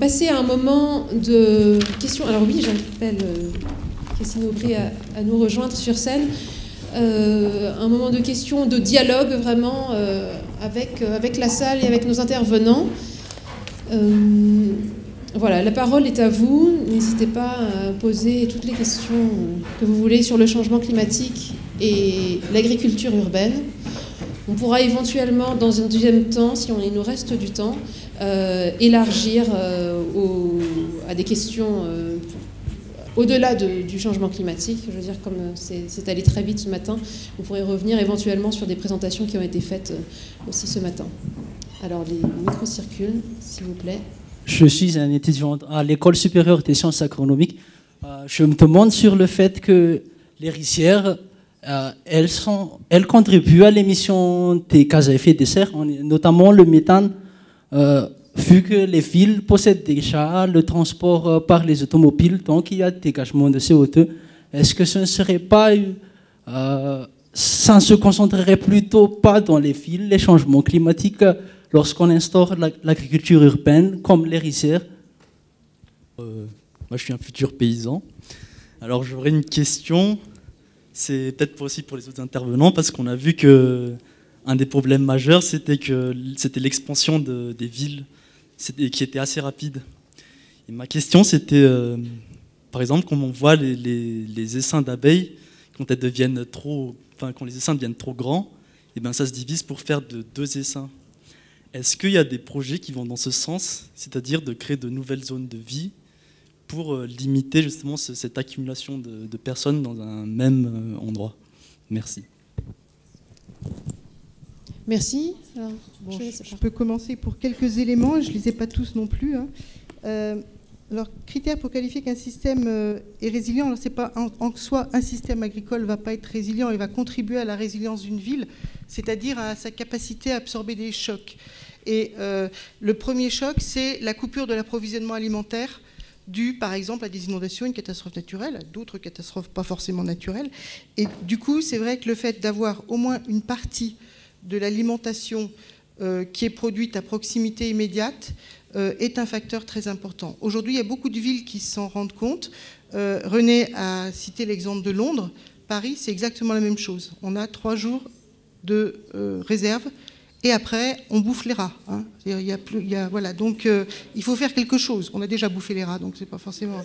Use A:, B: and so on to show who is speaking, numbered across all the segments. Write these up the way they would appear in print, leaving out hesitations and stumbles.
A: passer à un moment de questions. Alors oui, j'appelle Christine Aubry à nous rejoindre sur scène. Un moment de questions, de dialogue vraiment avec la salle et avec nos intervenants. Voilà, la parole est à vous. N'hésitez pas à poser toutes les questions que vous voulez sur le changement climatique et l'agriculture urbaine. On pourra éventuellement, dans un deuxième temps, si il nous reste du temps, élargir à des questions au-delà du changement climatique. Je veux dire, comme c'est allé très vite ce matin, vous pourrez revenir éventuellement sur des présentations qui ont été faites aussi ce matin. Alors, les micros circulent, s'il vous plaît.
B: Je suis un étudiant à l'École supérieure des sciences agronomiques. Je me demande sur le fait que les rizières, elles contribuent à l'émission des gaz à effet de serre, notamment le méthane, vu que les villes possèdent déjà le transport par les automobiles, donc il y a dégagement de CO2. Est-ce que ce ne serait pas, ça ne se concentrerait plutôt pas dans les villes, les changements climatiques, lorsqu'on instaure l'agriculture urbaine comme les rizières?
C: Moi, je suis un futur paysan. Alors, j'aurais une question. C'est peut-être aussi pour les autres intervenants, parce qu'on a vu que un des problèmes majeurs, c'était l'expansion des villes, qui était assez rapide. Et ma question, c'était, par exemple, quand on voit les essaims d'abeilles, quand les essaims deviennent trop grands, et ben ça se divise pour faire de 2 essaims. Est-ce qu'il y a des projets qui vont dans ce sens, c'est-à-dire de créer de nouvelles zones de vie pour limiter justement cette accumulation de personnes dans un même endroit? Merci.
A: Merci. Alors,
D: bon, je peux commencer pour quelques éléments, je ne les ai pas tous non plus. Alors, critères pour qualifier qu'un système est résilient, alors c'est pas en soi un système agricole ne va pas être résilient, il va contribuer à la résilience d'une ville, c'est-à-dire à sa capacité à absorber des chocs. Et le premier choc, c'est la coupure de l'approvisionnement alimentaire due, par exemple, à des inondations, une catastrophe naturelle, à d'autres catastrophes pas forcément naturelles. Et du coup, c'est vrai que le fait d'avoir au moins une partie de l'alimentation qui est produite à proximité immédiate est un facteur très important. Aujourd'hui, il y a beaucoup de villes qui s'en rendent compte. René a cité l'exemple de Londres. Paris, c'est exactement la même chose. On a 3 jours de réserve et après, on bouffe les rats. Hein. Voilà. Donc, il faut faire quelque chose. On a déjà bouffé les rats, donc c'est pas forcément...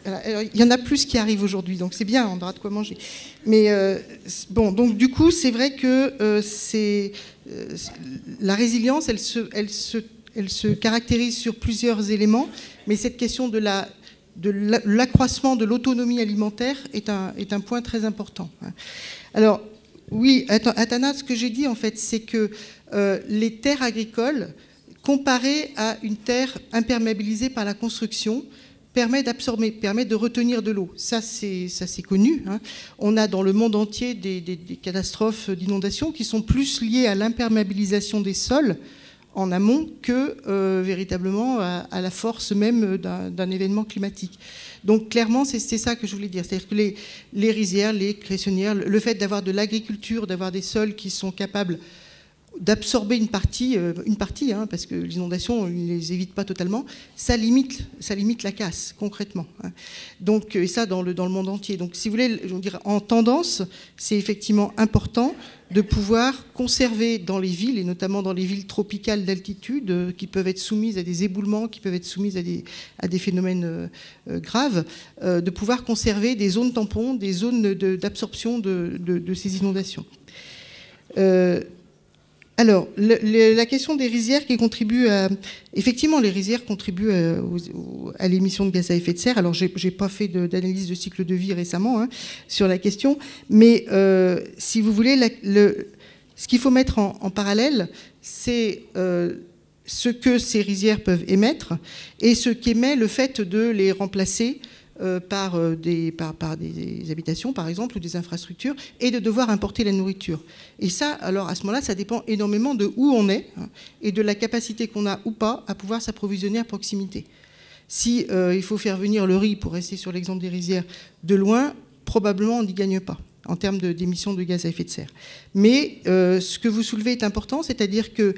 D: Alors, il y en a plus qui arrivent aujourd'hui, donc c'est bien, on aura de quoi manger. Mais bon, donc du coup, c'est vrai que la résilience, elle se caractérise sur plusieurs éléments, mais cette question de l'accroissement de l'autonomie alimentaire est un point très important. Alors, oui, Athanas, ce que j'ai dit, en fait, c'est que les terres agricoles, comparées à une terre imperméabilisée par la construction, permet d'absorber, permet de retenir de l'eau. Ça, c'est connu. Hein. On a dans le monde entier des catastrophes d'inondation qui sont plus liées à l'imperméabilisation des sols en amont que véritablement à la force même d'un événement climatique. Donc clairement, c'est ça que je voulais dire. C'est-à-dire que les rizières, les cressonnières, le fait d'avoir de l'agriculture, d'avoir des sols qui sont capables d'absorber une partie hein, parce que les inondations, on ne les évite pas totalement, ça limite la casse, concrètement. Hein. Donc, et ça dans le monde entier. Donc, si vous voulez, je veux dire, en tendance, c'est effectivement important de pouvoir conserver dans les villes, et notamment dans les villes tropicales d'altitude, qui peuvent être soumises à des éboulements, qui peuvent être soumises à des phénomènes graves, de pouvoir conserver des zones tampons, des zones d'absorption de ces inondations. Alors, la question des rizières qui contribuent à... Effectivement, les rizières contribuent à l'émission de gaz à effet de serre. Alors, je n'ai pas fait d'analyse de cycle de vie récemment hein, sur la question, mais si vous voulez, ce qu'il faut mettre en parallèle, c'est ce que ces rizières peuvent émettre et ce qu'émet le fait de les remplacer par des habitations, par exemple, ou des infrastructures, et de devoir importer la nourriture. Et ça, alors à ce moment-là, ça dépend énormément de où on est hein, et de la capacité qu'on a ou pas à pouvoir s'approvisionner à proximité. Si il faut faire venir le riz, pour rester sur l'exemple des rizières, de loin, probablement on n'y gagne pas en termes d'émissions de gaz à effet de serre. Mais ce que vous soulevez est important, c'est-à-dire que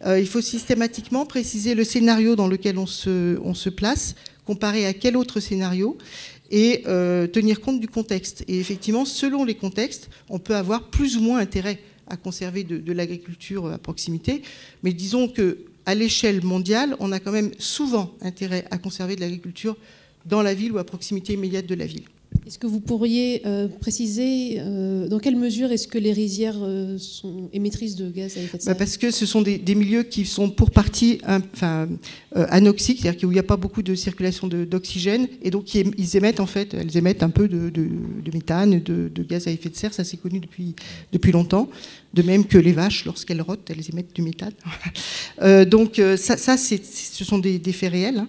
D: Il faut systématiquement préciser le scénario dans lequel on se place, comparé à quel autre scénario, et tenir compte du contexte. Et effectivement, selon les contextes, on peut avoir plus ou moins intérêt à conserver de l'agriculture à proximité, mais disons qu'à l'échelle mondiale, on a quand même souvent intérêt à conserver de l'agriculture dans la ville ou à proximité immédiate de la ville.
A: Est-ce que vous pourriez préciser dans quelle mesure est-ce que les rizières sont émettrices de gaz à effet de serre?
D: Parce que ce sont des milieux qui sont pour partie anoxiques, c'est-à-dire où il n'y a pas beaucoup de circulation d'oxygène, et donc elles émettent un peu de méthane, de gaz à effet de serre, ça c'est connu depuis longtemps, de même que les vaches, lorsqu'elles rotent, elles émettent du méthane. Donc ce sont des faits réels, hein.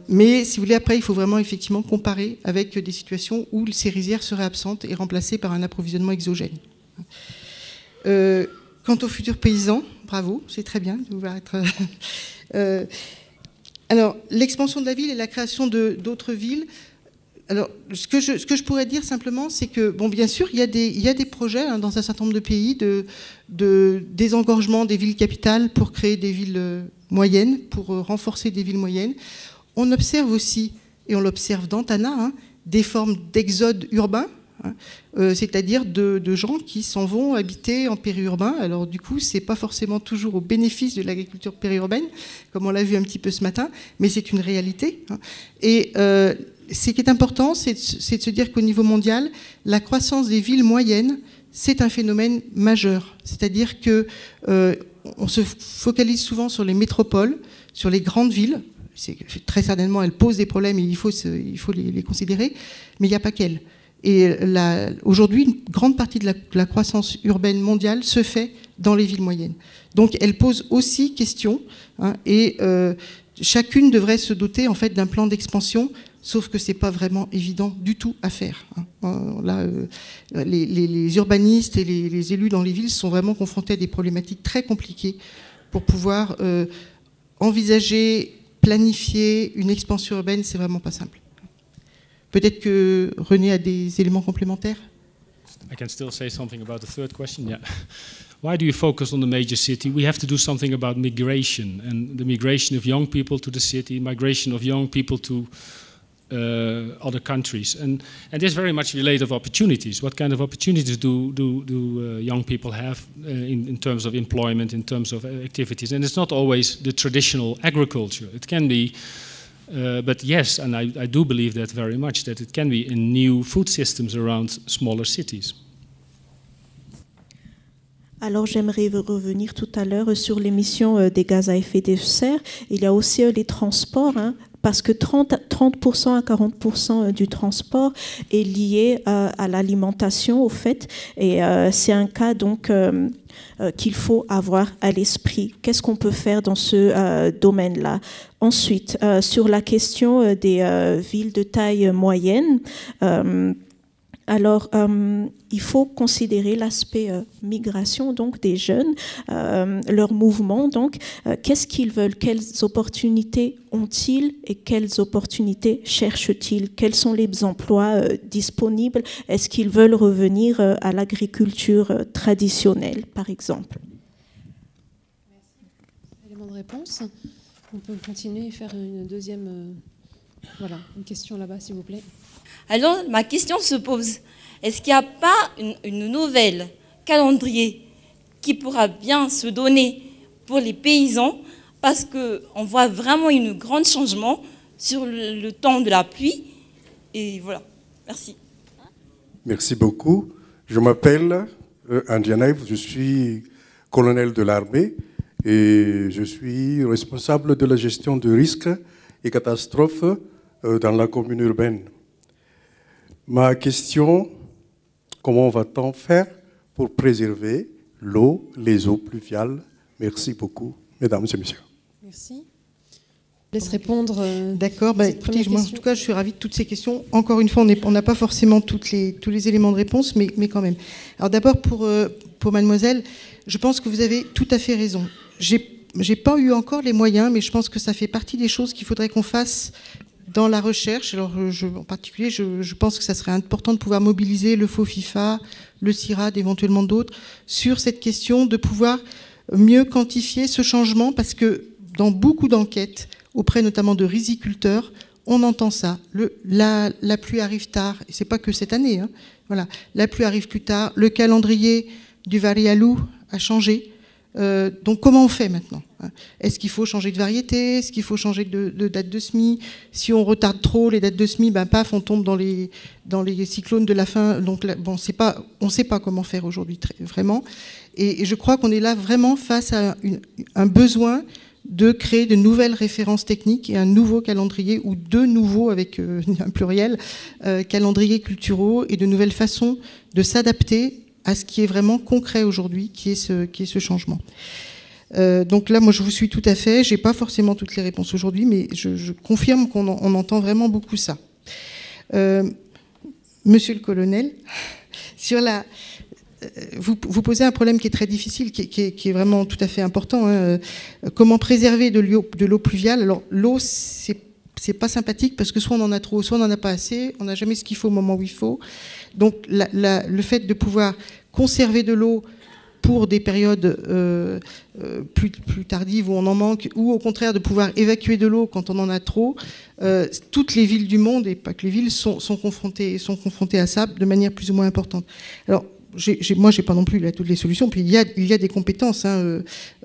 D: Mais si vous voulez, après, il faut vraiment effectivement comparer avec des situations où ces rizières seraient absentes et remplacées par un approvisionnement exogène. Quant aux futurs paysans, bravo, c'est très bien de vouloir être... alors, l'expansion de la ville et la création d'autres villes, alors, ce que je pourrais dire simplement, c'est que, bon, bien sûr, il y a des projets hein, dans un certain nombre de pays de désengorgement des villes capitales pour créer des villes moyennes, pour renforcer des villes moyennes. On observe aussi, et on l'observe dans Tana, hein, des formes d'exode urbain, hein, c'est-à-dire de gens qui s'en vont habiter en périurbain. Alors du coup, c'est pas forcément toujours au bénéfice de l'agriculture périurbaine, comme on l'a vu un petit peu ce matin, mais c'est une réalité. Hein. Et ce qui est important, c'est de se dire qu'au niveau mondial, la croissance des villes moyennes, c'est un phénomène majeur. C'est-à-dire que on se focalise souvent sur les métropoles, sur les grandes villes. Très certainement, elles posent des problèmes et il faut les considérer, mais il n'y a pas qu'elles. Et aujourd'hui, une grande partie de la croissance urbaine mondiale se fait dans les villes moyennes. Donc, elles posent aussi question, hein, et chacune devrait se doter en fait d'un plan d'expansion, sauf que c'est pas vraiment évident du tout à faire. Hein. Là, les urbanistes et les élus dans les villes sont vraiment confrontés à des problématiques très compliquées pour pouvoir envisager, planifier une expansion urbaine, c'est vraiment pas simple. Peut-être que René a des éléments complémentaires.
E: I can still say something about the third question. Yeah. Why do you focus on the major city? We have to do something about migration and the migration of young people to the city, migration of young people to other countries, and there's very much related of opportunities. What kind of opportunities do young people have in terms of employment, in terms of activities? And it's not always the traditional agriculture. It can be, but yes, and I do believe that very much, that it can be in new food systems around smaller cities.
F: Alors j'aimerais revenir tout à l'heure sur l'émission des gaz à effet de serre. Il y a aussi les transports, hein, parce que 30% à 40% du transport est lié à l'alimentation, au fait. Et c'est un cas donc qu'il faut avoir à l'esprit. Qu'est-ce qu'on peut faire dans ce domaine-là? Ensuite, sur la question des villes de taille moyenne, alors, il faut considérer l'aspect migration donc des jeunes, leur mouvement. Donc, qu'est-ce qu'ils veulent? Quelles opportunités ont-ils et quelles opportunités cherchent-ils? Quels sont les emplois disponibles? Est-ce qu'ils veulent revenir à l'agriculture traditionnelle, par exemple?
A: Merci. Élément de réponse. On peut continuer et faire une deuxième. Voilà, une question là-bas, s'il vous plaît.
G: Alors, ma question se pose, est-ce qu'il n'y a pas une nouvelle calendrier qui pourra bien se donner pour les paysans, parce qu'on voit vraiment un grand changement sur le temps de la pluie, et voilà, merci.
H: Merci beaucoup. Je m'appelle Andjanaïf, je suis colonel de l'armée et je suis responsable de la gestion de risques et catastrophes dans la commune urbaine. Ma question, comment va-t-on faire pour préserver l'eau, les eaux pluviales? Merci beaucoup, mesdames et messieurs.
A: Merci. Je laisse répondre.
D: D'accord, écoutez, moi, en tout cas, je suis ravie de toutes ces questions. Encore une fois, on n'a pas forcément tous les éléments de réponse, mais quand même. Alors d'abord, pour mademoiselle, je pense que vous avez tout à fait raison. J'ai pas eu encore les moyens, mais je pense que ça fait partie des choses qu'il faudrait qu'on fasse dans la recherche. Alors, en particulier, je pense que ça serait important de pouvoir mobiliser le FOFIFA, le CIRAD, éventuellement d'autres, sur cette question de pouvoir mieux quantifier ce changement, parce que dans beaucoup d'enquêtes, auprès notamment de riziculteurs, on entend ça. La pluie arrive tard, et c'est pas que cette année, hein. Voilà, la pluie arrive plus tard, le calendrier du Varialou a changé. Donc comment on fait maintenant? Est-ce qu'il faut changer de variété? Est-ce qu'il faut changer de date de semis? Si on retarde trop les dates de semis, ben paf, on tombe dans les cyclones de la fin. Donc là, bon, on ne sait pas comment faire aujourd'hui, vraiment. Et je crois qu'on est là vraiment face à un besoin de créer de nouvelles références techniques et un nouveau calendrier, ou deux nouveaux, avec un pluriel, calendriers culturaux, et de nouvelles façons de s'adapter à ce qui est vraiment concret aujourd'hui, qui est ce changement. Donc là, moi, je vous suis tout à fait. Je n'ai pas forcément toutes les réponses aujourd'hui, mais je confirme qu'on entend vraiment beaucoup ça. Monsieur le colonel, sur vous posez un problème qui est très difficile, qui est vraiment tout à fait important. Hein. Comment préserver de l'eau pluviale? Alors, l'eau, c'est pas sympathique, parce que soit on en a trop, soit on n'en a pas assez. On n'a jamais ce qu'il faut au moment où il faut. Donc, le fait de pouvoir conserver de l'eau pour des périodes plus tardives où on en manque, ou au contraire de pouvoir évacuer de l'eau quand on en a trop, toutes les villes du monde, et pas que les villes, sont confrontées à ça de manière plus ou moins importante. Alors, moi, je n'ai pas non plus toutes les solutions. Puis il y a des compétences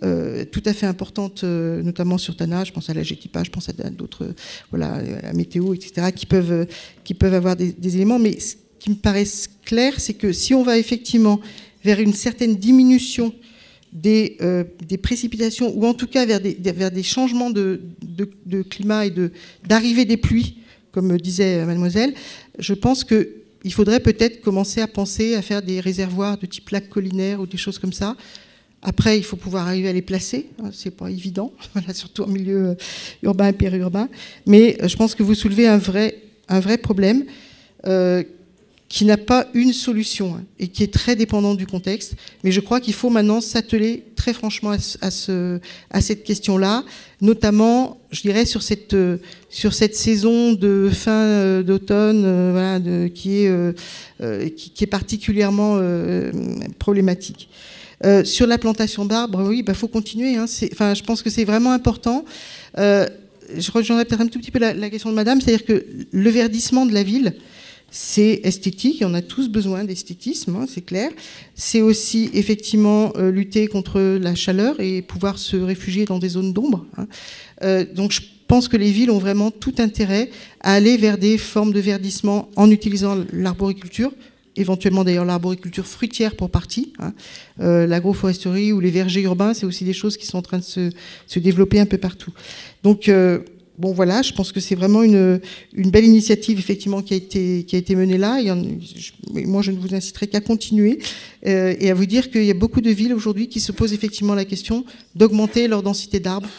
D: tout à fait importantes, notamment sur Tana. Je pense à la GETIPA, je pense à d'autres, voilà, à la météo, etc., qui peuvent avoir des éléments. Mais ce qui me paraît clair, c'est que si on va effectivement vers une certaine diminution des précipitations, ou en tout cas vers des changements de climat et d'arrivée des pluies, comme disait mademoiselle, je pense qu'il faudrait peut-être commencer à penser à faire des réservoirs de type lac collinaire ou des choses comme ça. Après, il faut pouvoir arriver à les placer, c'est pas évident, voilà, surtout en milieu urbain et périurbain. Mais je pense que vous soulevez un vrai problème qui n'a pas une solution, hein, et qui est très dépendant du contexte. Mais je crois qu'il faut maintenant s'atteler très franchement à cette question-là, notamment, je dirais, sur cette saison de fin d'automne, voilà, qui est particulièrement problématique. Sur la plantation d'arbres, oui, faut continuer. Hein, je pense que c'est vraiment important. Je rejoindrai peut-être un tout petit peu la question de madame, c'est-à-dire que le verdissement de la ville, c'est esthétique, et on a tous besoin d'esthétisme, hein, c'est clair. C'est aussi effectivement lutter contre la chaleur et pouvoir se réfugier dans des zones d'ombre. Hein. Donc je pense que les villes ont vraiment tout intérêt à aller vers des formes de verdissement en utilisant l'arboriculture, éventuellement d'ailleurs l'arboriculture fruitière pour partie. Hein. L'agroforesterie ou les vergers urbains, c'est aussi des choses qui sont en train de se développer un peu partout. Donc bon voilà, je pense que c'est vraiment une belle initiative effectivement qui a été menée là. Moi, je ne vous inciterai qu'à continuer et à vous dire qu'il y a beaucoup de villes aujourd'hui qui se posent effectivement la question d'augmenter leur densité d'arbres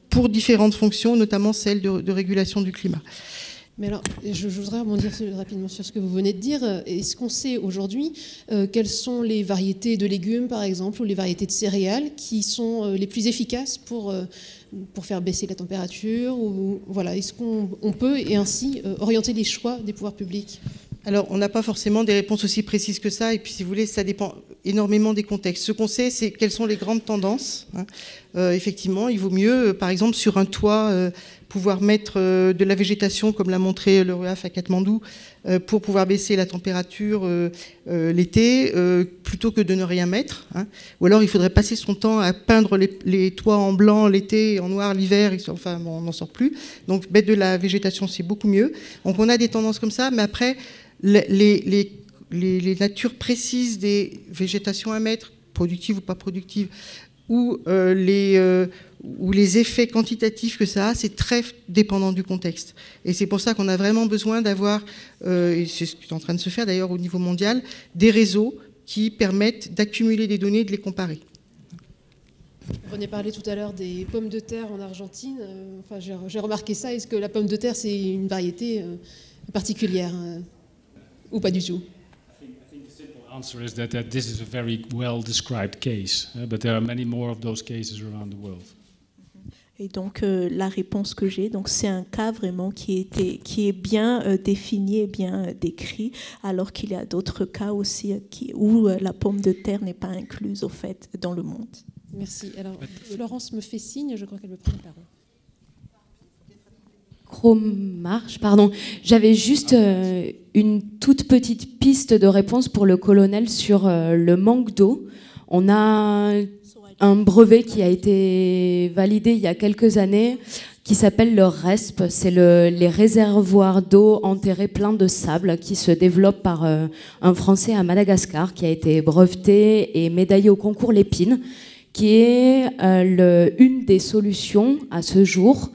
D: pour différentes fonctions, notamment celle de régulation du climat.
A: Mais alors, je voudrais rebondir rapidement sur ce que vous venez de dire. Est-ce qu'on sait aujourd'hui quelles sont les variétés de légumes, par exemple, ou les variétés de céréales qui sont les plus efficaces pour faire baisser la température, ou voilà, est-ce qu'on peut et ainsi orienter les choix des pouvoirs publics?
D: Alors, on n'a pas forcément des réponses aussi précises que ça, et puis si vous voulez, ça dépend énormément des contextes. Ce qu'on sait, c'est quelles sont les grandes tendances. Hein. Effectivement, il vaut mieux, par exemple, sur un toit, pouvoir mettre de la végétation, comme l'a montré le RUAF à Katmandou, pour pouvoir baisser la température l'été, plutôt que de ne rien mettre. Hein. Ou alors, il faudrait passer son temps à peindre les toits en blanc l'été et en noir l'hiver. Enfin, bon, on n'en sort plus. Donc, mettre de la végétation, c'est beaucoup mieux. Donc, on a des tendances comme ça, mais après, les natures précises des végétations à mettre, productives ou pas productives, ou les effets quantitatifs que ça a, c'est très dépendant du contexte. Et c'est pour ça qu'on a vraiment besoin d'avoir, et c'est ce qui est en train de se faire d'ailleurs au niveau mondial, des réseaux qui permettent d'accumuler des données et de les comparer.
A: René parlait tout à l'heure des pommes de terre en Argentine. Enfin, j'ai remarqué ça. Est-ce que la pomme de terre, c'est une variété particulière ou pas du tout?
E: Answer is that this is a very well described case, but there are many more of those cases around the world.
F: Et donc la réponse que j'ai, donc c'est un cas vraiment qui est bien défini et bien décrit, alors qu'il y a d'autres cas aussi où la pomme de terre n'est pas incluse au fait dans le monde.
A: Merci. Alors, Florence me fait signe, je crois qu'elle veut prendre la parole.
I: Marche, pardon. J'avais juste une toute petite piste de réponse pour le colonel sur le manque d'eau. On a un brevet qui a été validé il y a quelques années qui s'appelle le RESP. C'est les réservoirs d'eau enterrés pleins de sable qui se développent par un Français à Madagascar qui a été breveté et médaillé au concours Lépine, qui est une des solutions à ce jour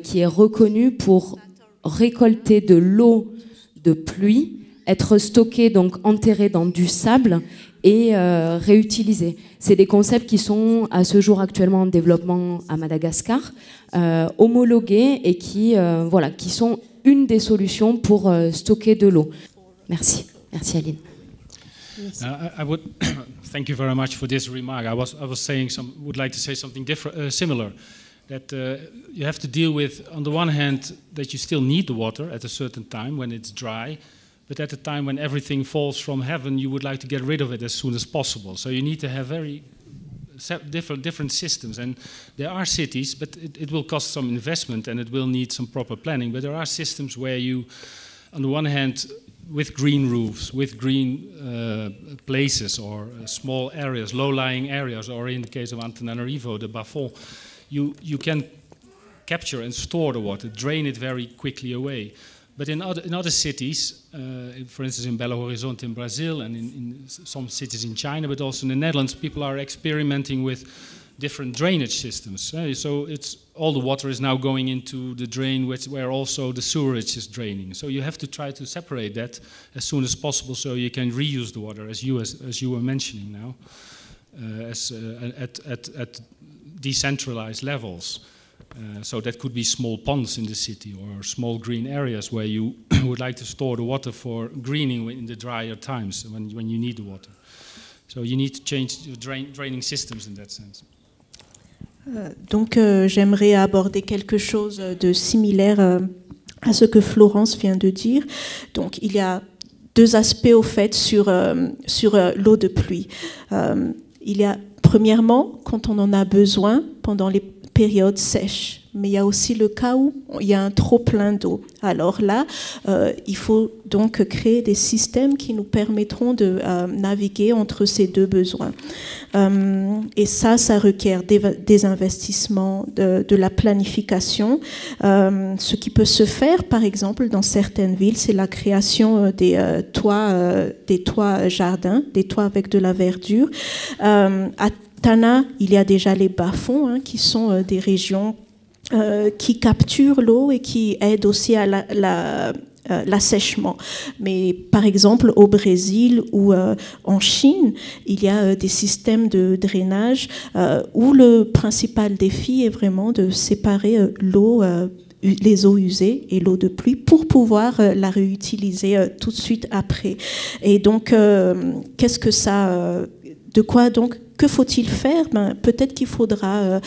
I: qui est reconnue pour récolter de l'eau de pluie, être stockée, donc enterrée dans du sable et réutilisée. C'est des concepts qui sont à ce jour actuellement en développement à Madagascar, homologués et qui sont une des solutions pour stocker de l'eau. Merci. Merci Aline.
E: I would thank you very much for this remark. I would like to say something different, similar. That you have to deal with, on the one hand, that you still need the water at a certain time when it's dry, but at the time when everything falls from heaven, you would like to get rid of it as soon as possible. So you need to have very different systems. And there are cities, but it will cost some investment and it will need some proper planning. But there are systems where you, on the one hand, with green roofs, with green places or small areas, low-lying areas, or in the case of Antananarivo, the Bafon, you can capture and store the water, drain it very quickly away. But in other cities, for instance in Belo Horizonte in Brazil and in some cities in China, but also in the Netherlands, people are experimenting with different drainage systems. So all the water is now going into the drain where also the sewerage is draining. So you have to try to separate that as soon as possible so you can reuse the water, as you were mentioning now, at decentralized levels. So that could be small ponds in the city or small green areas where you would like to store the water for greening in the drier times when you need the water. So you need to change your draining systems in that sense.
F: Donc j'aimerais aborder quelque chose de similaire à ce que Florence vient de dire. Donc il y a deux aspects au fait sur l'eau de pluie. Il y a premièrement quand on en a besoin pendant les périodes sèches, mais il y a aussi le cas où il y a un trop plein d'eau. Alors là, il faut donc créer des systèmes qui nous permettront de naviguer entre ces deux besoins. Et ça requiert des investissements, de la planification. Ce qui peut se faire, par exemple, dans certaines villes, c'est la création des toits jardins, des toits avec de la verdure. À Tana, il y a déjà les bas-fonds, qui sont des régions qui capturent l'eau et qui aident aussi à l'assèchement. Mais par exemple, au Brésil ou en Chine, il y a des systèmes de drainage où le principal défi est vraiment de séparer l'eau, les eaux usées et l'eau de pluie pour pouvoir la réutiliser tout de suite après. Et donc, qu'est-ce que ça... de quoi donc que faut-il faire? Peut-être qu'il faudra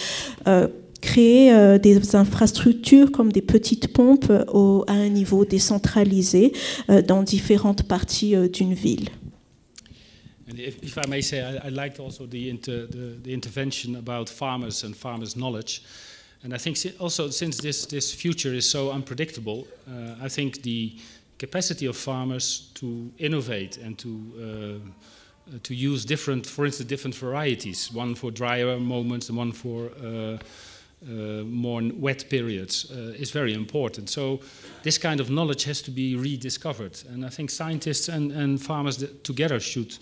F: créer des infrastructures comme des petites pompes à un niveau décentralisé dans différentes parties d'une ville.
E: And if I may say, I liked also the intervention about farmers and farmers' knowledge. And I think also since this future is so unpredictable, I think the capacity of farmers to innovate and to use for instance, different varieties, one for drier moments and one for more wet periods, is very important. So this kind of knowledge has to be rediscovered. And I think scientists and farmers together should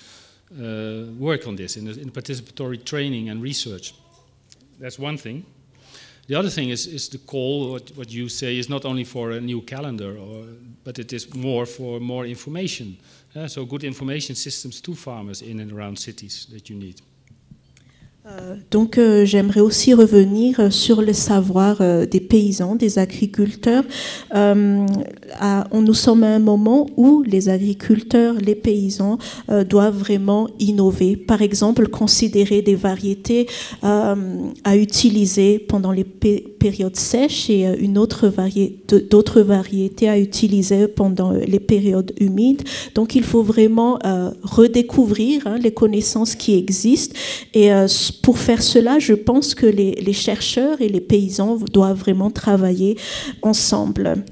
E: work on this in participatory training and research. That's one thing. The other thing is the call, what you say, is not only for a new calendar, but it is more for more information. So good information systems to farmers in and around cities that you need.
F: Donc j'aimerais aussi revenir sur le savoir des paysans, des agriculteurs. Nous sommes à un moment où les agriculteurs, les paysans doivent vraiment innover. Par exemple, considérer des variétés à utiliser pendant les périodes sèches et d'autres variétés à utiliser pendant les périodes humides. Donc il faut vraiment redécouvrir les connaissances qui existent. Et pour faire cela, je pense que les chercheurs et les paysans doivent vraiment travailler ensemble.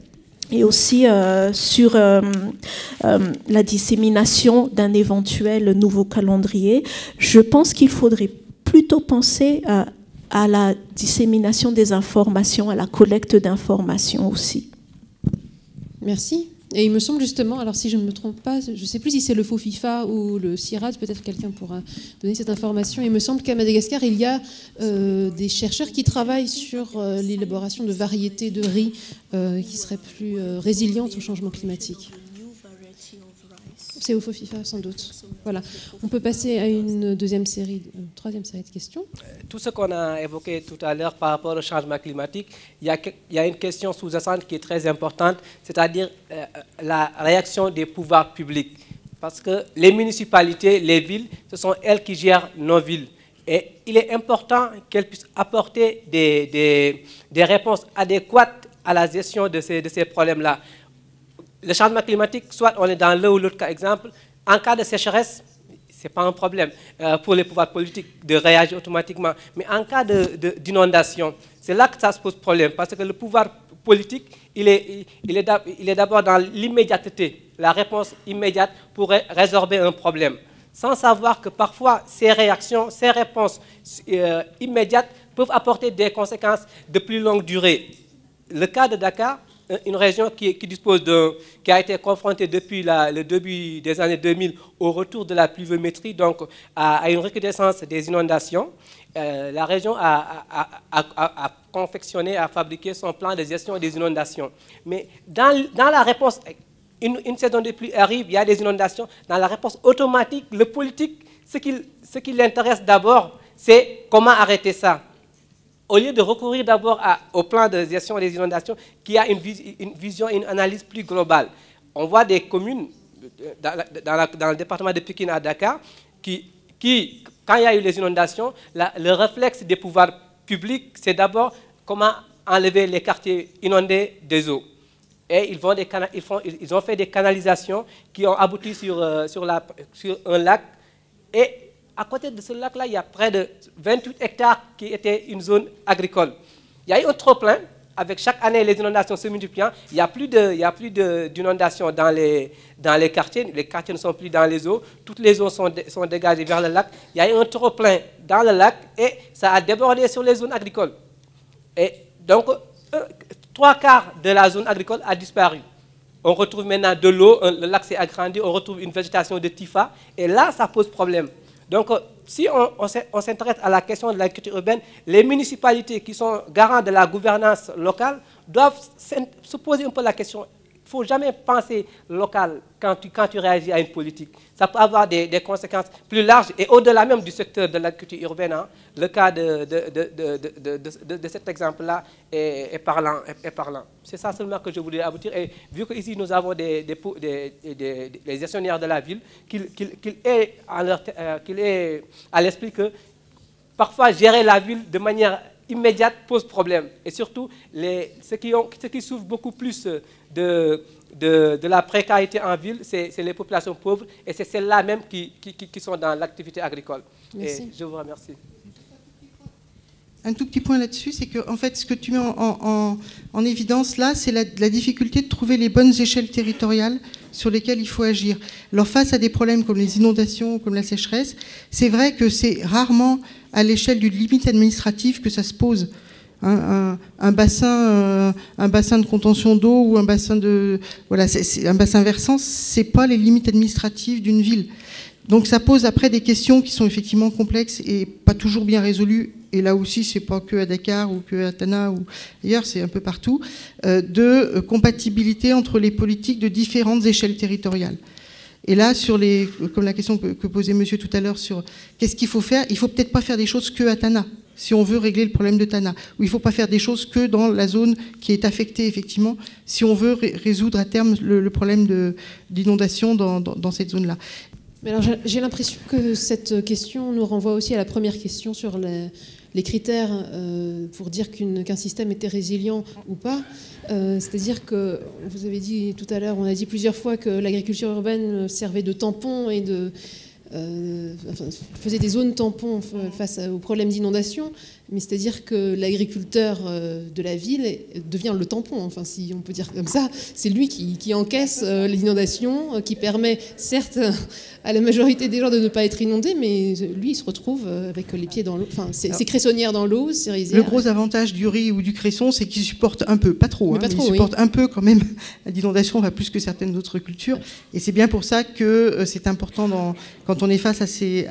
F: Et aussi sur la dissémination d'un éventuel nouveau calendrier, je pense qu'il faudrait plutôt penser à la dissémination des informations, à la collecte d'informations aussi.
A: Merci. Et il me semble justement, alors si je ne me trompe pas, je ne sais plus si c'est le FOFIFA ou le CIRAD, peut-être quelqu'un pourra donner cette information. Il me semble qu'à Madagascar, il y a des chercheurs qui travaillent sur l'élaboration de variétés de riz qui seraient plus résilientes au changement climatique. C'est au FOFIFA, sans doute. Voilà. On peut passer à une troisième série de questions.
J: Tout ce qu'on a évoqué tout à l'heure par rapport au changement climatique, il y a une question sous-jacente qui est très importante, c'est-à-dire la réaction des pouvoirs publics. Parce que les municipalités, les villes, ce sont elles qui gèrent nos villes. Et il est important qu'elles puissent apporter des réponses adéquates à la gestion de ces problèmes-là. Le changement climatique, soit on est dans l'un ou l'autre cas, exemple, en cas de sécheresse, ce n'est pas un problème pour les pouvoirs politiques de réagir automatiquement. Mais en cas d'inondation, c'est là que ça se pose problème, parce que le pouvoir politique, il est d'abord dans l'immédiateté, la réponse immédiate pour résorber un problème, sans savoir que parfois ces réactions, ces réponses immédiates peuvent apporter des conséquences de plus longue durée. Le cas de Dakar, une région qui a été confrontée depuis le début des années 2000 au retour de la pluviométrie, donc à une recrudescence des inondations. La région a confectionné, a fabriqué son plan de gestion des inondations. Mais dans la réponse, une saison de pluie arrive, il y a des inondations. Dans la réponse automatique, le politique, ce qui l'intéresse d'abord, c'est comment arrêter ça. Au lieu de recourir d'abord au plan de gestion des inondations, qui a une vision, une analyse plus globale. On voit des communes dans le département de Pikine à Dakar qui, quand il y a eu les inondations, le réflexe des pouvoirs publics, c'est d'abord comment enlever les quartiers inondés des eaux. Et ils ont fait des canalisations qui ont abouti sur un lac. Et à côté de ce lac-là, il y a près de 28 hectares qui étaient une zone agricole. Il y a eu un trop-plein. Avec chaque année, les inondations se multipliant. Il n'y a plus d'inondations dans les quartiers. Les quartiers ne sont plus dans les eaux. Toutes les eaux sont dégagées vers le lac. Il y a eu un trop-plein dans le lac et ça a débordé sur les zones agricoles. Et donc, 3/4 de la zone agricole a disparu. On retrouve maintenant de l'eau, le lac s'est agrandi, on retrouve une végétation de typha. Et là, ça pose problème. Donc, si on s'intéresse à la question de l'agriculture urbaine, les municipalités qui sont garants de la gouvernance locale doivent se poser un peu la question. Il ne faut jamais penser local quand tu réagis à une politique. Ça peut avoir des conséquences plus larges et au-delà même du secteur de l'agriculture urbaine. Hein, le cas de cet exemple-là est parlant. C'est ça seulement que je voulais aboutir. Et vu qu'ici nous avons des gestionnaires de la ville, qu'il ait à l'esprit que parfois gérer la ville de manière immédiate pose problème. Et surtout, ceux qui souffrent beaucoup plus de la précarité en ville, c'est les populations pauvres et c'est celles-là même qui sont dans l'activité agricole. Merci. Et je vous remercie.
D: Un tout petit point là-dessus, c'est que en fait, ce que tu mets en évidence là, c'est la difficulté de trouver les bonnes échelles territoriales sur lesquelles il faut agir. Alors face à des problèmes comme les inondations, comme la sécheresse, c'est vrai que c'est rarement à l'échelle d'une limite administrative que ça se pose. Un bassin de contention d'eau ou un bassin un bassin versant, c'est pas les limites administratives d'une ville. Donc ça pose après des questions qui sont effectivement complexes et pas toujours bien résolues. Et là aussi, c'est pas que à Dakar ou que à Tana ou ailleurs, c'est un peu partout, de compatibilité entre les politiques de différentes échelles territoriales. Et là, comme la question que posait monsieur tout à l'heure sur qu'est-ce qu'il faut faire, il ne faut peut-être pas faire des choses que à Tana, si on veut régler le problème de Tana. Ou il ne faut pas faire des choses que dans la zone qui est affectée, effectivement, si on veut résoudre à terme le problème d'inondation dans cette zone-là. Mais alors, j'ai l'impression que cette question nous renvoie aussi à la première question sur les
A: les critères pour dire qu'un système était résilient ou pas. C'est-à-dire que, vous avez dit tout à l'heure, on a dit plusieurs fois que l'agriculture urbaine servait de tampon et faisait des zones tampons face aux problèmes d'inondation, mais c'est-à-dire que l'agriculteur de la ville devient le tampon, enfin, si on peut dire comme ça. C'est lui qui encaisse les inondations, qui permet certes à la majorité des gens de ne pas être inondés, mais lui il se retrouve avec les pieds dans l'eau, enfin ses cressonnières dans l'eau, ses rizières.
D: Le gros avantage du riz ou du cresson, c'est qu'il supporte un peu, pas trop, hein, mais il supporte un peu quand même l'inondation, plus que certaines autres cultures, et c'est bien pour ça que c'est important quand on est face à ces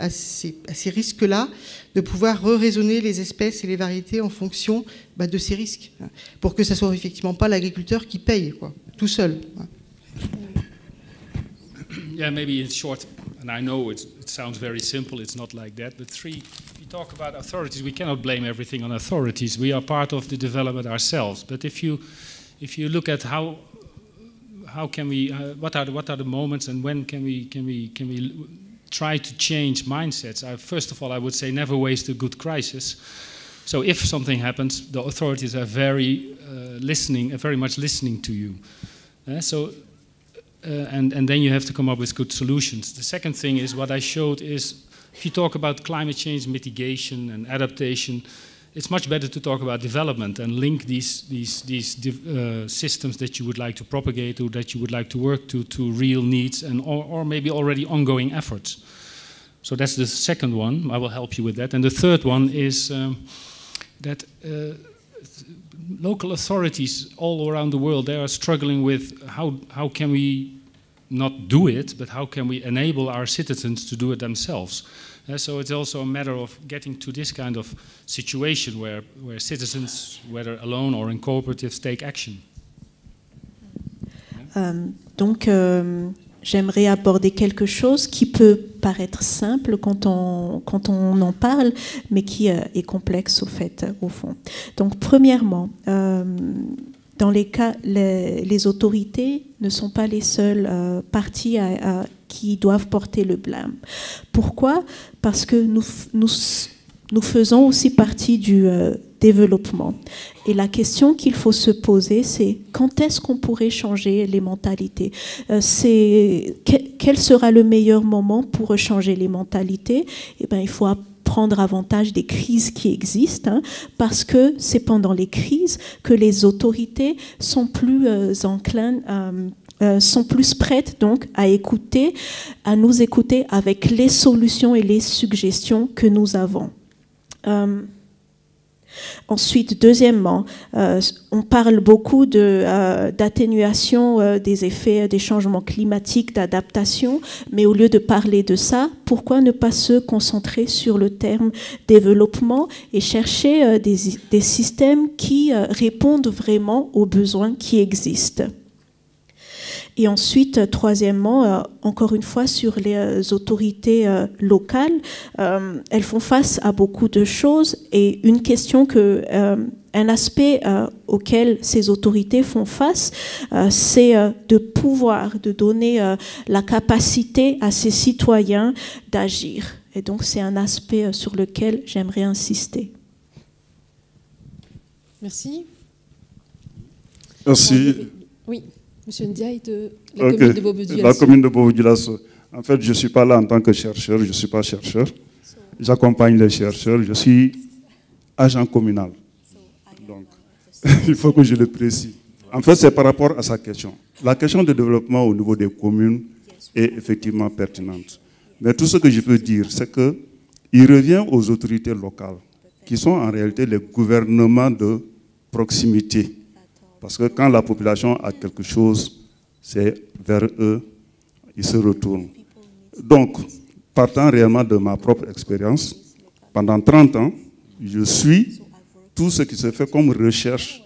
D: risques-là, de pouvoir re-raisonner les espèces et les variétés en fonction de ces risques, pour que ça soit effectivement pas l'agriculteur qui paye, tout seul.
E: Yeah, maybe in short, and I know it sounds very simple, it's not like that, but we talk about authorities, we cannot blame everything on authorities. We are part of the development ourselves. But if you look at how can we, what are the moments and when can we try to change mindsets? First of all, I would say never waste a good crisis. So if something happens, the authorities are very much listening to you. And then you have to come up with good solutions. The second thing is what I showed is, if you talk about climate change mitigation and adaptation, it's much better to talk about development and link these systems that you would like to propagate or that you would like to work to real needs and or maybe already ongoing efforts. So that's the second one. I will help you with that. And the third one is that local authorities all around the world, they are struggling with how can we not do it, but how can we enable our citizens to do it themselves? So it's also a matter of getting to this kind of situation where citizens, whether alone or in cooperatives, take action.
F: J'aimerais aborder quelque chose qui peut paraître simple quand on en parle, mais qui est complexe au fond. Donc, premièrement, dans les cas, les autorités ne sont pas les seules parties qui doivent porter le blâme. Pourquoi? Parce que nous faisons aussi partie du développement. Et la question qu'il faut se poser, c'est quand est-ce qu'on pourrait changer les mentalités? Quel sera le meilleur moment pour changer les mentalités? Eh bien, il faut prendre avantage des crises qui existent, parce que c'est pendant les crises que les autorités sont plus enclines, sont plus prêtes donc à nous écouter avec les solutions et les suggestions que nous avons. Ensuite, deuxièmement, on parle beaucoup d'atténuation des effets des changements climatiques, d'adaptation, mais au lieu de parler de ça, pourquoi ne pas se concentrer sur le terme développement et chercher des systèmes qui répondent vraiment aux besoins qui existent? Et ensuite, troisièmement, encore une fois, sur les autorités locales, elles font face à beaucoup de choses, et une question un aspect auquel ces autorités font face, c'est de donner la capacité à ces citoyens d'agir. Et donc, c'est un aspect sur lequel j'aimerais insister.
A: Merci.
K: Merci.
A: Oui. Monsieur Ndiaye de la commune de Bobo-Dioulasso.
K: La commune de Bobo-Dioulasso. En fait, je ne suis pas là en tant que chercheur, je ne suis pas chercheur. J'accompagne les chercheurs, je suis agent communal. Donc, il faut que je le précise. En fait, c'est par rapport à sa question. La question de développement au niveau des communes est effectivement pertinente. Mais tout ce que je peux dire, c'est qu'il revient aux autorités locales, qui sont en réalité les gouvernements de proximité. Parce que quand la population a quelque chose, c'est vers eux, ils se retournent. Donc, partant réellement de ma propre expérience, pendant 30 ans, je suis tout ce qui se fait comme recherche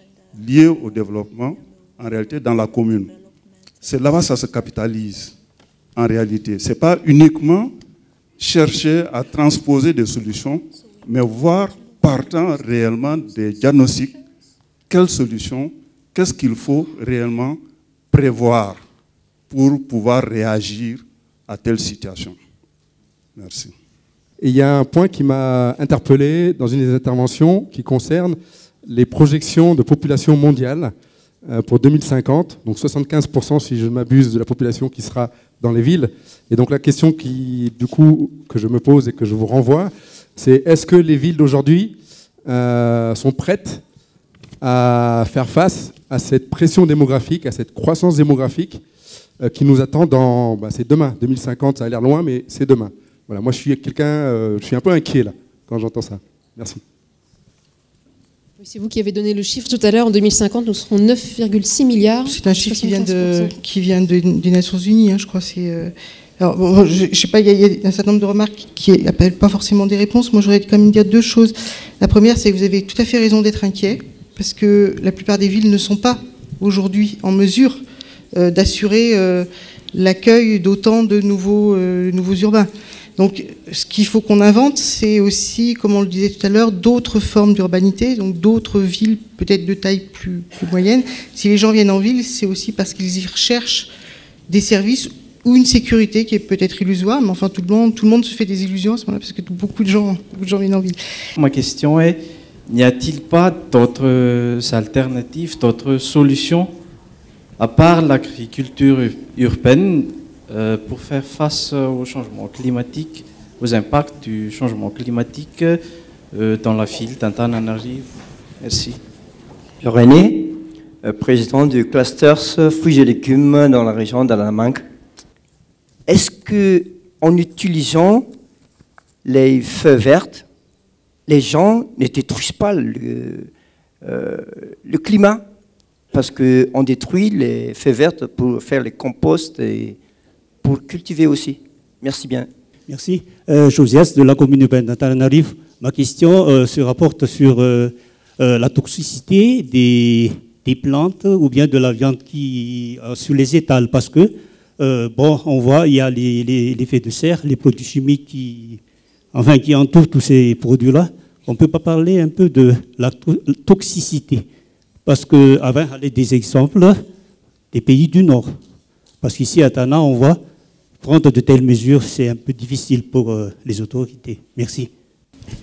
K: liée au développement, en réalité, dans la commune. C'est là-bas que ça se capitalise, en réalité. Ce n'est pas uniquement chercher à transposer des solutions, mais voir, partant réellement des diagnostics, quelles solutions, qu'est-ce qu'il faut réellement prévoir pour pouvoir réagir à telle situation? Merci.
L: Et il y a un point qui m'a interpellé dans une des interventions qui concerne les projections de population mondiale pour 2050. Donc 75%, si je ne m'abuse, de la population qui sera dans les villes. Et donc la question que je me pose et que je vous renvoie, c'est est-ce que les villes d'aujourd'hui sont prêtes à faire face à cette pression démographique, à cette croissance démographique qui nous attend dans... c'est demain, 2050, ça a l'air loin, mais c'est demain. Voilà, moi je suis un peu inquiet là, quand j'entends ça. Merci.
A: C'est vous qui avez donné le chiffre tout à l'heure, en 2050, nous serons 9,6 milliards.
D: C'est un chiffre qui vient des Nations Unies, hein, je crois. Alors, bon, je sais pas, il y a un certain nombre de remarques qui n'appellent pas forcément des réponses. Moi, je voudrais quand même dire deux choses. La première, c'est que vous avez tout à fait raison d'être inquiet, parce que la plupart des villes ne sont pas aujourd'hui en mesure d'assurer l'accueil d'autant de nouveaux urbains. Donc, ce qu'il faut qu'on invente, c'est aussi, comme on le disait tout à l'heure, d'autres formes d'urbanité, donc d'autres villes peut-être de taille plus moyenne. Si les gens viennent en ville, c'est aussi parce qu'ils y recherchent des services ou une sécurité qui est peut-être illusoire, mais enfin tout le monde se fait des illusions à ce moment-là, parce que beaucoup de gens viennent en ville.
M: Ma question est, n'y a-t-il pas d'autres alternatives, d'autres solutions, à part l'agriculture urbaine, pour faire face au changement climatique, aux impacts du changement climatique dans la ville d'Antananarivo? Merci.
N: René, président du cluster fruits et légumes dans la région d'Alamanque. Est-ce qu'en utilisant les feuilles vertes, les gens ne détruisent pas le climat? Parce qu'on détruit les feuilles vertes pour faire les composts et pour cultiver aussi. Merci bien.
O: Merci. Josias de la commune urbaine d'Antananarivo. Ma question se rapporte sur la toxicité des plantes ou bien de la viande qui sur les étals, parce que on voit il y a l'effet de serre, les produits chimiques qui entourent tous ces produits-là. On ne peut pas parler un peu de la toxicité, parce que avant, il y a des exemples des pays du Nord, parce qu'ici à Tana, on voit prendre de telles mesures, c'est un peu difficile pour les autorités. Merci.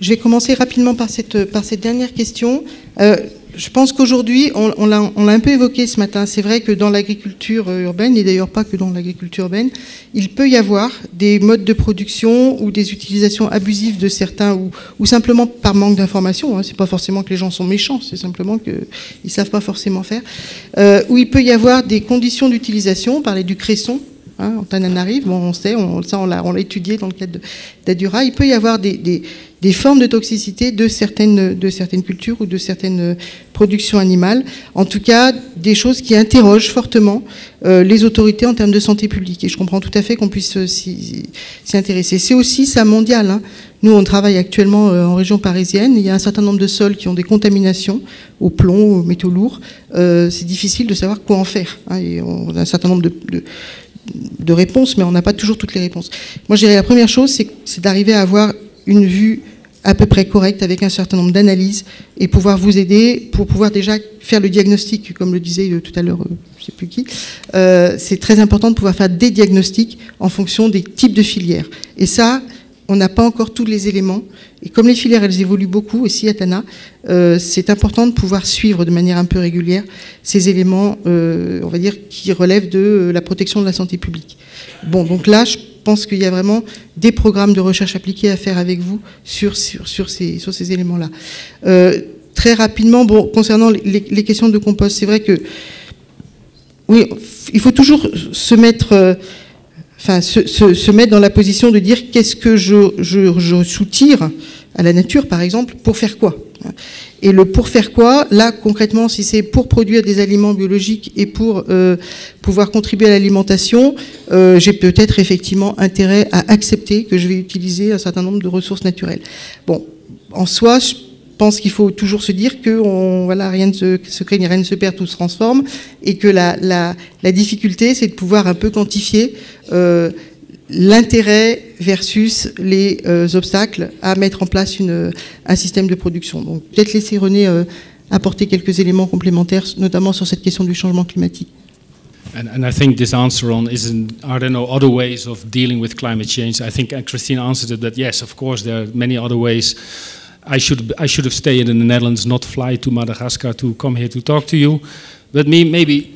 D: Je vais commencer rapidement par cette dernière question. Je pense qu'aujourd'hui, on l'a un peu évoqué ce matin, c'est vrai que dans l'agriculture urbaine, et d'ailleurs pas que dans l'agriculture urbaine, il peut y avoir des modes de production ou des utilisations abusives de certains, ou simplement par manque d'information, hein, c'est pas forcément que les gens sont méchants, c'est simplement qu'ils ne savent pas forcément faire, où il peut y avoir des conditions d'utilisation, on parlait du cresson, hein, Antananarivo, bon, on sait, on l'a étudié dans le cadre d'Adura, il peut y avoir des formes de toxicité de certaines cultures ou de certaines productions animales. En tout cas, des choses qui interrogent fortement les autorités en termes de santé publique. Et je comprends tout à fait qu'on puisse s'y intéresser. C'est aussi ça mondial, hein. Nous, on travaille actuellement en région parisienne. Il y a un certain nombre de sols qui ont des contaminations au plomb, aux métaux lourds. C'est difficile de savoir quoi en faire, hein. Et on a un certain nombre de réponses, mais on n'a pas toujours toutes les réponses. Moi, je dirais la première chose, c'est d'arriver à avoir une vue à peu près correcte avec un certain nombre d'analyses et pouvoir vous aider pour pouvoir déjà faire le diagnostic, comme le disait tout à l'heure, je ne sais plus qui. C'est très important de pouvoir faire des diagnostics en fonction des types de filières. Et ça, on n'a pas encore tous les éléments. Et comme les filières, elles évoluent beaucoup aussi à Tana, c'est important de pouvoir suivre de manière un peu régulière ces éléments, on va dire, qui relèvent de la protection de la santé publique. Bon, donc là, je pense qu'il y a vraiment des programmes de recherche appliqués à faire avec vous sur ces éléments-là. Très rapidement, bon, concernant les questions de compost, c'est vrai que oui, il faut toujours se mettre dans la position de dire qu'est-ce que je soutire à la nature, par exemple, pour faire quoi? Et le pour faire quoi, là, concrètement, si c'est pour produire des aliments biologiques et pour pouvoir contribuer à l'alimentation, j'ai peut-être effectivement intérêt à accepter que je vais utiliser un certain nombre de ressources naturelles. Bon, en soi, je pense qu'il faut toujours se dire que voilà, rien ne se crée, rien ne se perd, tout se transforme, et que la difficulté, c'est de pouvoir un peu quantifier l'intérêt versus les obstacles à mettre en place un système de production. Donc peut-être laisser René apporter quelques éléments complémentaires, notamment sur cette question du changement climatique.
E: And I think this answer on are there no other ways of dealing with climate change? I think Christine answered it that yes, of course, there are many other ways. I should have stayed in the Netherlands, not fly to Madagascar to come here to talk to you. But maybe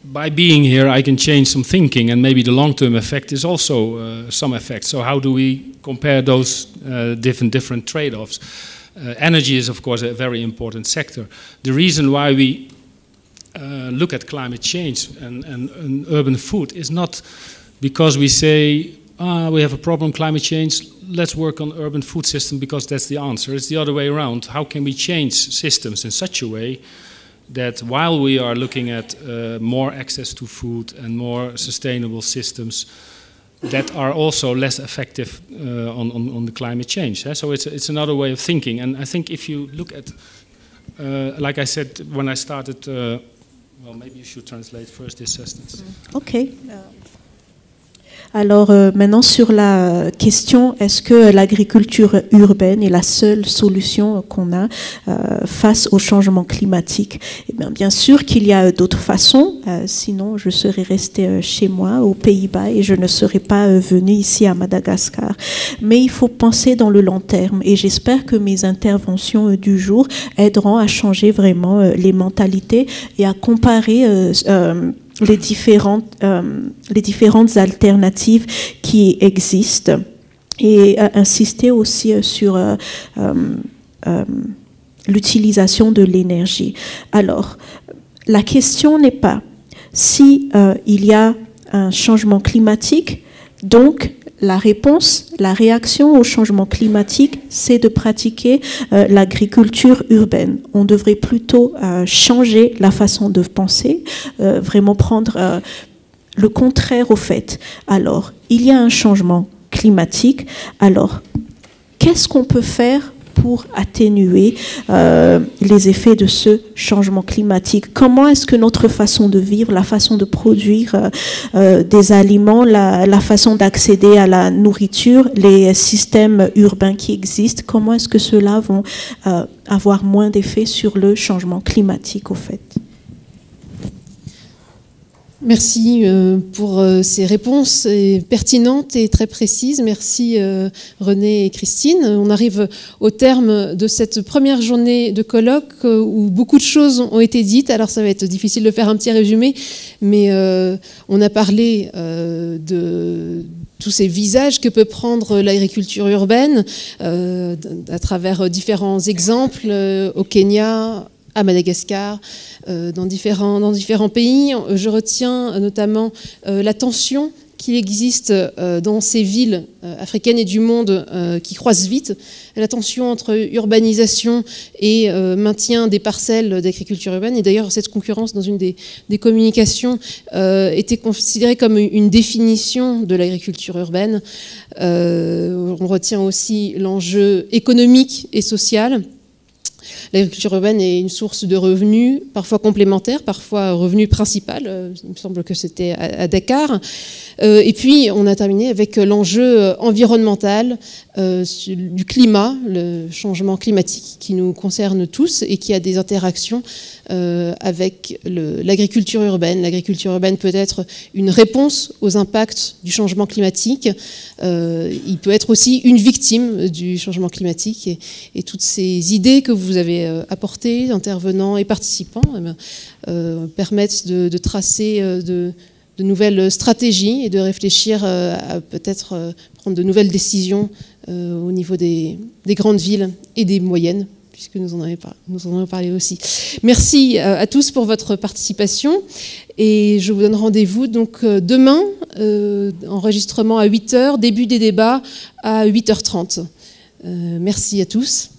E: by being here, I can change some thinking, and maybe the long-term effect is also some effect. So how do we compare those different trade-offs? Energy is, of course, a very important sector. The reason why we look at climate change and urban food is not because we say, we have a problem, climate change, let's work on urban food system because that's the answer. It's the other way around. How can we change systems in such a way that while we are looking at more access to food and more sustainable systems that are also less effective on the climate change. So it's another way of thinking. And I think if you look at, like I said when I started, well, maybe you should translate first this sentence.
F: Okay. Alors maintenant sur la question, est-ce que l'agriculture urbaine est la seule solution qu'on a face au changement climatique? Eh bien sûr qu'il y a d'autres façons, sinon je serais restée chez moi aux Pays-Bas et je ne serais pas venue ici à Madagascar. Mais il faut penser dans le long terme et j'espère que mes interventions du jour aideront à changer vraiment les mentalités et à comparer les différentes alternatives qui existent et insister aussi sur l'utilisation de l'énergie. Alors, la question n'est pas si il y a un changement climatique, donc la réponse, la réaction au changement climatique, c'est de pratiquer l'agriculture urbaine. On devrait plutôt changer la façon de penser, vraiment prendre le contraire au fait. Alors, il y a un changement climatique. Alors, qu'est-ce qu'on peut faire pour atténuer les effets de ce changement climatique? Comment est-ce que notre façon de vivre, la façon de produire des aliments, la façon d'accéder à la nourriture, les systèmes urbains qui existent, comment est-ce que ceux-là vont avoir moins d'effets sur le changement climatique au fait?
A: Merci pour ces réponses pertinentes et très précises. Merci René et Christine. On arrive au terme de cette première journée de colloque où beaucoup de choses ont été dites. Alors ça va être difficile de faire un petit résumé, mais on a parlé de tous ces visages que peut prendre l'agriculture urbaine à travers différents exemples au Kenya, à Madagascar, dans différents pays. Je retiens notamment la tension qu'il existe dans ces villes africaines et du monde qui croissent vite, la tension entre urbanisation et maintien des parcelles d'agriculture urbaine. Et d'ailleurs, cette concurrence dans une des communications était considérée comme une définition de l'agriculture urbaine. On retient aussi l'enjeu économique et social. L'agriculture urbaine est une source de revenus, parfois complémentaires, parfois revenu principal. Il me semble que c'était à Dakar. Et puis, on a terminé avec l'enjeu environnemental, du climat, le changement climatique qui nous concerne tous et qui a des interactions avec l'agriculture urbaine. L'agriculture urbaine peut être une réponse aux impacts du changement climatique. Il peut être aussi une victime du changement climatique. Et toutes ces idées que vous avez apportées, intervenants et participants, permettent de tracer de nouvelles stratégies et de réfléchir à peut-être prendre de nouvelles décisions au niveau des grandes villes et des moyennes, puisque nous en avons parlé aussi. Merci à tous pour votre participation et je vous donne rendez-vous donc demain, enregistrement à 8h, début des débats à 8h30. Merci à tous.